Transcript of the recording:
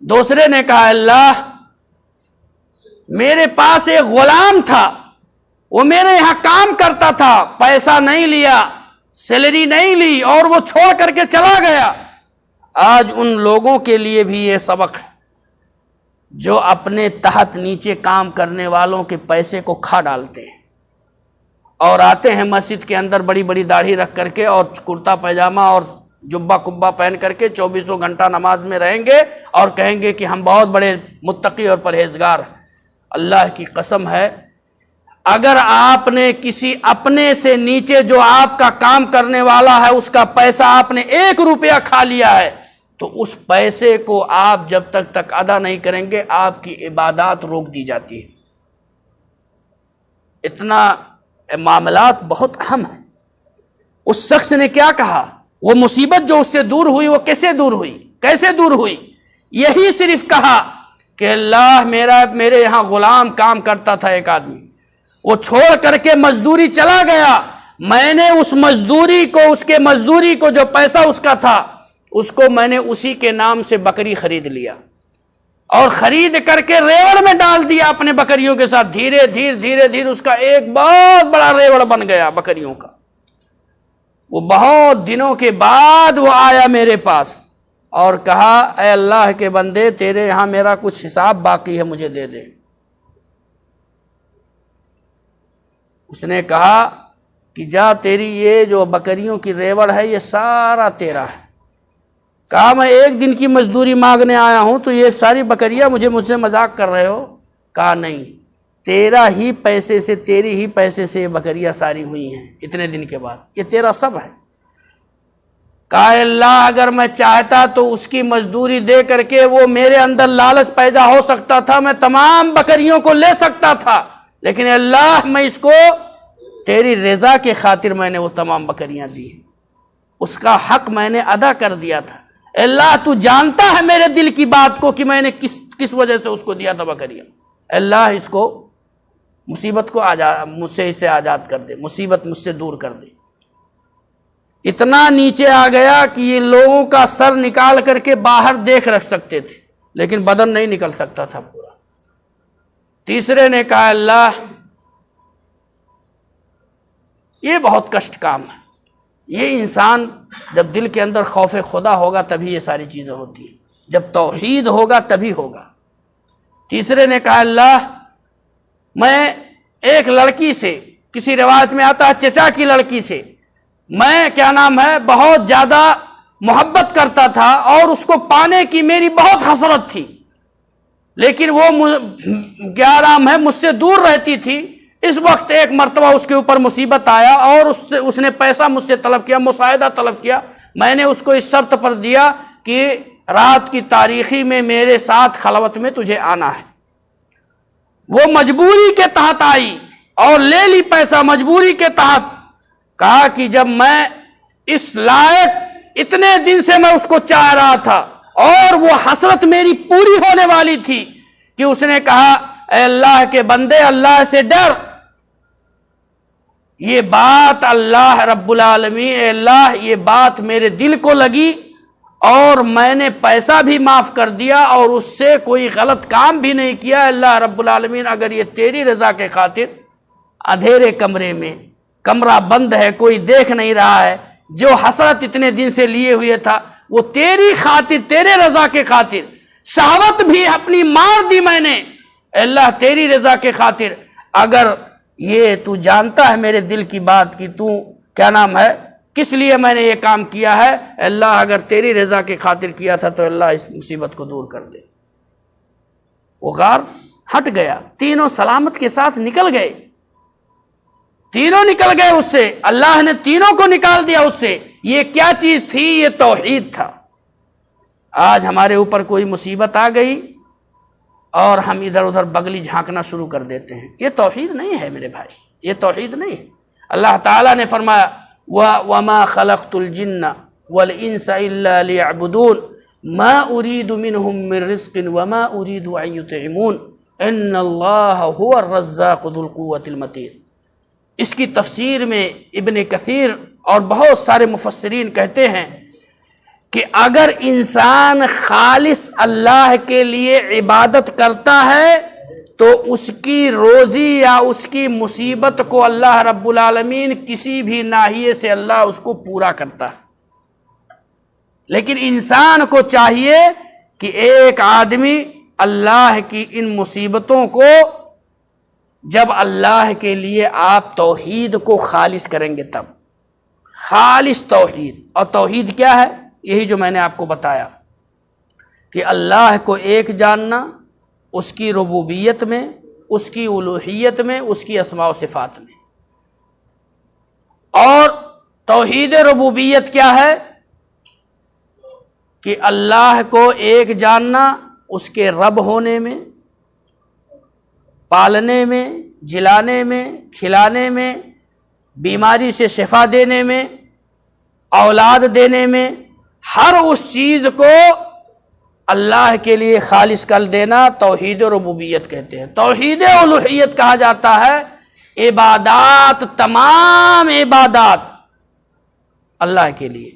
دوسرے نے کہا اللہ میرے پاس ایک غلام تھا، وہ میرے یہاں کام کرتا تھا، پیسہ نہیں لیا، سیلری نہیں لی اور وہ چھوڑ کر کے چلا گیا۔ آج ان لوگوں کے لیے بھی یہ سبق ہے جو اپنے تحت نیچے کام کرنے والوں کے پیسے کو کھا ڈالتے ہیں اور آتے ہیں مسجد کے اندر بڑی بڑی داڑھی رکھ کر کے اور کرتا پیجامہ اور جبہ کبا پہن کر کے 24 گھنٹہ نماز میں رہیں گے اور کہیں گے کہ ہم بہت بڑے متقی اور پرہیزگار ہیں۔ اللہ کی قسم ہے، اگر آپ نے کسی اپنے سے نیچے جو آپ کا کام کرنے والا ہے اس کا پیسہ آپ نے 1 روپیہ کھا لیا ہے تو اس پیسے کو آپ جب تک ادا نہیں کریں گے آپ کی عبادات روک دی جاتی ہے۔ اتنا معاملات بہت اہم ہیں۔ اس شخص نے کیا کہا؟ وہ مصیبت جو اس سے دور ہوئی وہ کیسے دور ہوئی؟ کیسے دور ہوئی؟ یہی صرف کہا کہ اللہ میرے یہاں غلام کام کرتا تھا ایک آدمی، وہ چھوڑ کر کے مزدوری چلا گیا، میں نے اس مزدوری کو، اس کے مزدوری کو جو پیسہ اس کا تھا اس کو میں نے اسی کے نام سے بکری خرید لیا اور خرید کر کے ریوڑ میں ڈال دیا اپنے بکریوں کے ساتھ۔ دھیرے دھیرے اس کا ایک بہت بڑا ریوڑ بن گیا بکریوں کا۔ وہ بہت دنوں کے بعد وہ آیا میرے پاس اور کہا اے اللہ کے بندے تیرے یہاں میرا کچھ حساب باقی ہے، مجھے دے دے۔ اس نے کہا کہ جا تیری یہ جو بکریوں کی ریوڑ ہے یہ سارا تیرا ہے۔ کہا میں 1 دن کی مزدوری مانگنے آیا ہوں تو یہ ساری بکریاں مجھ سے مذاق کر رہے ہو؟ کہا نہیں، تیرا ہی پیسے سے، تیری ہی پیسے سے یہ بکریاں ساری ہوئی ہیں اتنے دن کے بعد، یہ تیرا سب ہے۔ کہا اللہ اگر میں چاہتا تو اس کی مزدوری دے کر کے وہ میرے اندر لالچ پیدا ہو سکتا تھا، میں تمام بکریوں کو لے سکتا تھا، لیکن اللہ میں اس کو تیری رضا کے خاطر میں نے وہ تمام بکریاں دی، اس کا حق میں نے ادا کر دیا تھا۔ اللہ تو جانتا ہے میرے دل کی بات کو کہ میں نے کس وجہ سے اس کو دیا تھا بکریاں۔ اللہ اس کو مصیبت کو مجھ سے اسے آزاد کر دے، مصیبت مجھ سے دور کر دے۔ اتنا نیچے آ گیا کہ یہ لوگوں کا سر نکال کر کے باہر دیکھ رکھ سکتے تھے لیکن بدن نہیں نکل سکتا تھا پورا۔ تیسرے نے کہا اللہ یہ بہت کشٹ کام ہے، یہ انسان جب دل کے اندر خوف خدا ہوگا تبھی یہ ساری چیزیں ہوتی ہیں، جب توحید ہوگا تبھی ہوگا۔ تیسرے نے کہا اللہ میں ایک لڑکی سے، کسی روایت میں آتا ہے چچا کی لڑکی سے، میں بہت زیادہ محبت کرتا تھا اور اس کو پانے کی میری بہت حسرت تھی، لیکن وہ مجھ سے دور رہتی تھی۔ اس وقت ایک مرتبہ اس کے اوپر مصیبت آیا اور اس نے پیسہ مجھ سے طلب کیا، مساعدہ طلب کیا۔ میں نے اس کو اس شرط پر دیا کہ رات کی تاریخی میں میرے ساتھ خلوت میں تجھے آنا ہے۔ وہ مجبوری کے تحت آئی اور لے لی پیسہ مجبوری کے تحت۔ کہا کہ جب میں اس لائق اتنے دن سے میں اس کو چاہ رہا تھا اور وہ حسرت میری پوری ہونے والی تھی کہ اس نے کہا اے اللہ کے بندے اللہ سے ڈر۔ یہ بات اللہ رب العالمین، اے اللہ یہ بات میرے دل کو لگی اور میں نے پیسہ بھی معاف کر دیا اور اس سے کوئی غلط کام بھی نہیں کیا۔ اللہ رب العالمین اگر یہ تیری رضا کے خاطر اندھیرے کمرے میں، کمرہ بند ہے، کوئی دیکھ نہیں رہا ہے، جو حسرت اتنے دن سے لیے ہوئے تھا وہ تیری خاطر، تیرے رضا کے خاطر، شہوت بھی اپنی مار دی میں نے اللہ تیری رضا کے خاطر۔ اگر یہ تو جانتا ہے میرے دل کی بات کی تو کس لیے میں نے یہ کام کیا ہے، اللہ اگر تیری رضا کے خاطر کیا تھا تو اللہ اس مصیبت کو دور کر دے۔ وہ غار ہٹ گیا، تینوں سلامت کے ساتھ نکل گئے، تینوں نکل گئے اس سے، اللہ نے تینوں کو نکال دیا اس سے۔ یہ کیا چیز تھی؟ یہ توحید تھا۔ آج ہمارے اوپر کوئی مصیبت آ گئی اور ہم ادھر ادھر بغلی جھانکنا شروع کر دیتے ہیں، یہ توحید نہیں ہے میرے بھائی، یہ توحید نہیں ہے۔ اللہ تعالیٰ نے فرمایا وَمَا خَلَقْتُ الْجِنَّ وَالْإِنسَ إِلَّا لِيَعْبُدُونَ مَا أُرِيدُ مِنْهُمْ مِنْ رِزْقٍ وَمَا أُرِيدُ أَنْ يُطْعِمُونَ إِنَّ اللَّهَ هُوَ الرَّزَّاقُ ذُو الْقُوَّةِ الْمَتِينُ۔ اس کی تفسیر میں ابن کثیر اور بہت سارے مفسرین کہتے ہیں کہ اگر انسان خالص اللہ کے لیے عبادت کرتا ہے تو اس کی روزی یا اس کی مصیبت کو اللہ رب العالمین کسی بھی ناحیے سے اللہ اس کو پورا کرتا ہے۔ لیکن انسان کو چاہیے کہ ایک آدمی اللہ کی ان مصیبتوں کو جب اللہ کے لیے آپ توحید کو خالص کریں گے تب، خالص توحید۔ اور توحید کیا ہے؟ یہی جو میں نے آپ کو بتایا کہ اللہ کو ایک جاننا، اس کی ربوبیت میں، اس کی الوہیت میں، اس کی اسماء و صفات میں۔ اور توحید ربوبیت کیا ہے؟ کہ اللہ کو ایک جاننا اس کے رب ہونے میں، پالنے میں، جلانے میں، کھلانے میں، بیماری سے شفا دینے میں، اولاد دینے میں، ہر اس چیز کو اللہ کے لیے خالص کر دینا توحید ربوبیت کہتے ہیں۔ توحید الوہیت کہا جاتا ہے عبادات، تمام عبادات اللہ کے لیے،